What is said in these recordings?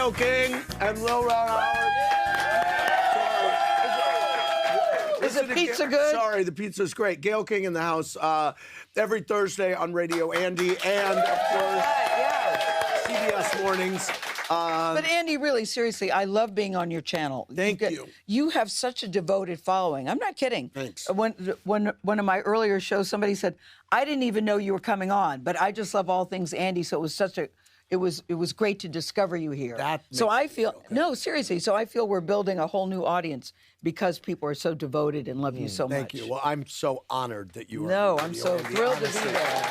Gayle King and Lil Ron Howard. Is the pizza good? Sorry, the pizza's great. Gayle King in the house every Thursday on Radio Andy and, of course, CBS Mornings. But Andy, really, seriously, I love being on your channel. Thank you. You have such a devoted following. I'm not kidding. Thanks. When one of my earlier shows, somebody said, I didn't even know you were coming on, but I just love all things Andy, so it was such a... It was great to discover you here. So I feel no, seriously. So I feel we're building a whole new audience because people are so devoted and love you so much. Thank you. Well, I'm so honored that you are. No, I'm so thrilled to be there.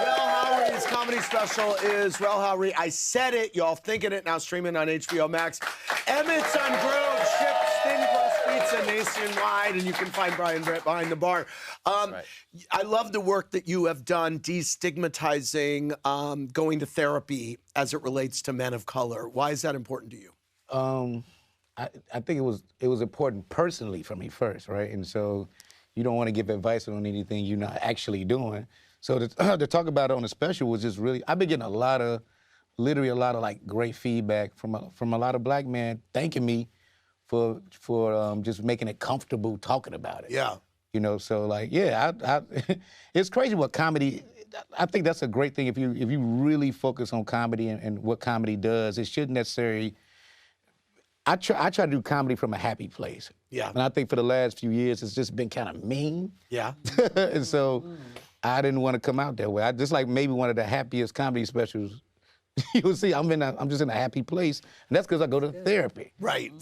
Rel Howery's comedy special is Rel Howery. I said it. Y'all thinking it now. Streaming on HBO Max. Emmett's on Grove. Shipped thin crust pizza nationwide, and you can find Brian Brett behind the bar. I love the work that you have done destigmatizing going to therapy as it relates to men of color. Why is that important to you? I think it was important personally for me first, right? And so you don't want to give advice on anything you're not actually doing. So to talk about it on the special was just really, I've been getting literally a lot of like great feedback from a lot of black men thanking me for just making it comfortable talking about it. Yeah. You know, so like, yeah, it's crazy what comedy, I think that's a great thing if you really focus on comedy and what comedy does. It shouldn't necessarily, I try to do comedy from a happy place. Yeah. And I think for the last few years, it's just been kind of mean. Yeah. And so I didn't want to come out that way. I just like maybe one of the happiest comedy specials. You'll see, I'm just in a happy place, and that's because I go to therapy. Right.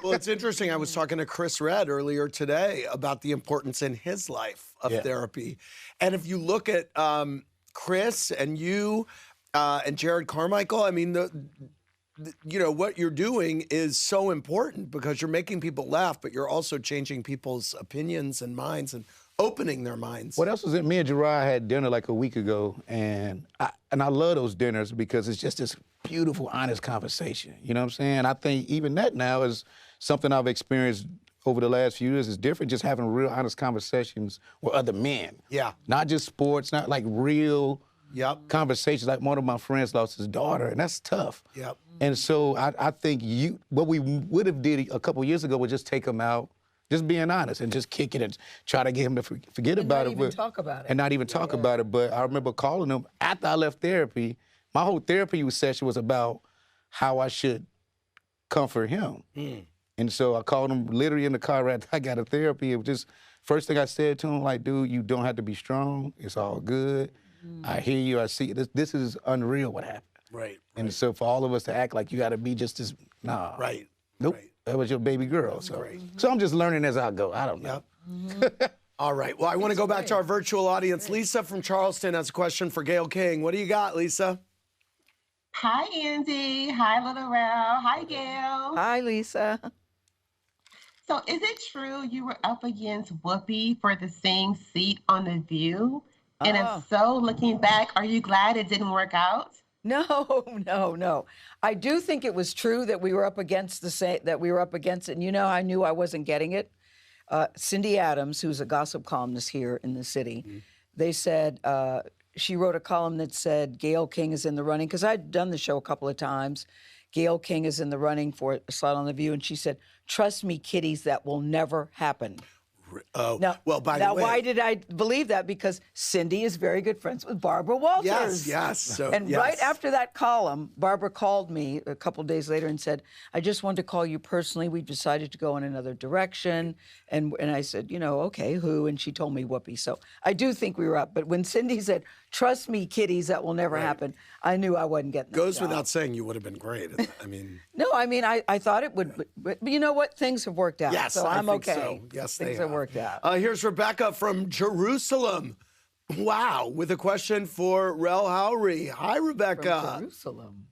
Well, it's interesting. I was talking to Chris Redd earlier today about the importance in his life of therapy. And if you look at Chris and you and Jared Carmichael, I mean, you know, what you're doing is so important because you're making people laugh, but you're also changing people's opinions and minds and opening their minds. What else was it? Me and Gerard had dinner like a week ago, and I love those dinners because it's just this beautiful, honest conversation. You know what I'm saying? I think even that now is something I've experienced over the last few years. Is different, just having real, honest conversations with other men. Yeah. Not just sports, not like real conversations. Like one of my friends lost his daughter, and that's tough. Yep. And so I think what we would have did a couple years ago was just take him out, just being honest and just kick it and try to get him to forget about it. And not even talk about it. And not even talk about it. But I remember calling him after I left therapy. My whole therapy session was about how I should comfort him. And so I called him literally in the car right after I got a therapy. It was just, first thing I said to him, like, dude, you don't have to be strong. It's all good. I hear you. I see you. This is unreal what happened. Right. And so for all of us to act like you got to be just as, nah. Right. Nope. Right. That was your baby girl. So I'm just learning as I go. I don't know. All right. Well, I want to go back to our virtual audience. Lisa from Charleston has a question for Gayle King. What do you got, Lisa? Hi, Andy. Hi, Little Rel. Hi, Gayle. Hi, Lisa. So is it true you were up against Whoopi for the same seat on The View? And if so, looking back, are you glad it didn't work out? No. I do think it was true that we were up against it. And you know, I knew I wasn't getting it. Cindy Adams, who's a gossip columnist here in the city, they said, she wrote a column that said Gayle King is in the running, because I'd done the show a couple of times. Gayle King is in the running for a slot on The View. And she said, trust me, kiddies, that will never happen. Now, why did I believe that? Because Cindy is very good friends with Barbara Walters. Yes. So, right after that column, Barbara called me a couple of days later and said, I just wanted to call you personally. We've decided to go in another direction. And I said, you know, okay, who? And she told me Whoopi. So I do think we were up. But when Cindy said, trust me, kiddies, that will never happen, I knew I wasn't getting that Goes job. without saying you would have been great. I mean... No, I mean, I thought it would. But you know what? Things have worked out. Yes, so I'm I think okay. so. Yes, Things have worked out. Here's Rebecca from Jerusalem. Wow, with a question for Rel Howery. Hi, Rebecca. From Jerusalem.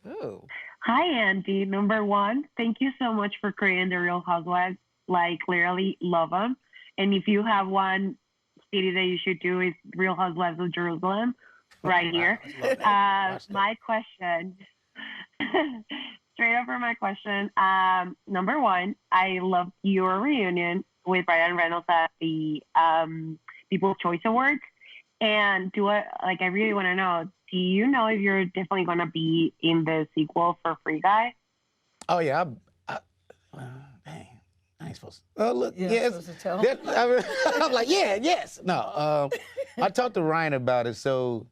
Oh. Hi, Andy. Number one, thank you so much for creating the Real Housewives. Like, clearly love them. And if you have one city that you should do, is Real Housewives of Jerusalem, right here. My question, straight up for my question. Number one, I love your reunion with Ryan Reynolds at the People's Choice Awards. And I really want to know, do you know if you're definitely going to be in the sequel for Free Guy? Oh, yeah. Dang. I ain't supposed to. Oh, look. You're Yes. not supposed to tell? I'm like, yeah, yes. No. I talked to Ryan about it, so.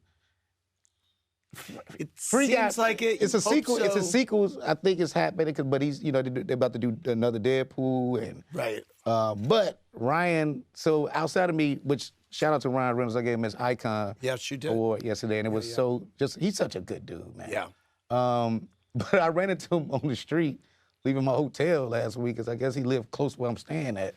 It Free Guy, seems like it. It's a you hope sequel. It's a so. sequel. I think it's happening, but he's, they're about to do another Deadpool, and Right. but Ryan. So outside of me, which shout out to Ryan Reynolds, I gave him his Icon Yes, you did. award yesterday, and it was so just. He's such a good dude, man. Yeah. But I ran into him on the street, leaving my hotel last week, because I guess he lived close to where I'm staying at.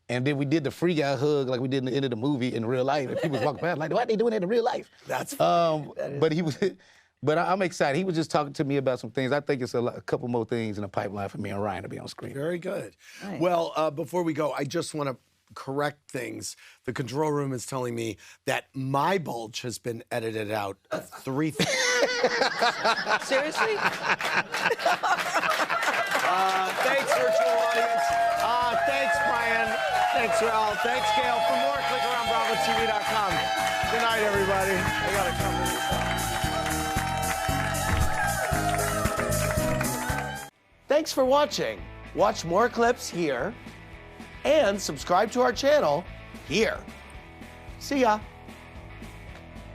And then we did the Free Guy hug like we did in the end of the movie in real life. And people was walking past like, why are they doing that in real life? That's But he was, but I'm excited. He was just talking to me about some things. I think it's a couple more things in the pipeline for me and Ryan to be on screen. very good. Nice. Well, before we go, I just want to correct things. The control room is telling me that my bulge has been edited out of 3 things. Seriously? Thanks, virtual audience. Thanks, Brian. Thanks, Raul. Thanks, Gayle. For more, click around BravoTV.com. Good night, everybody. I gotta cover this. Thanks for watching. Watch more clips here and subscribe to our channel here. See ya.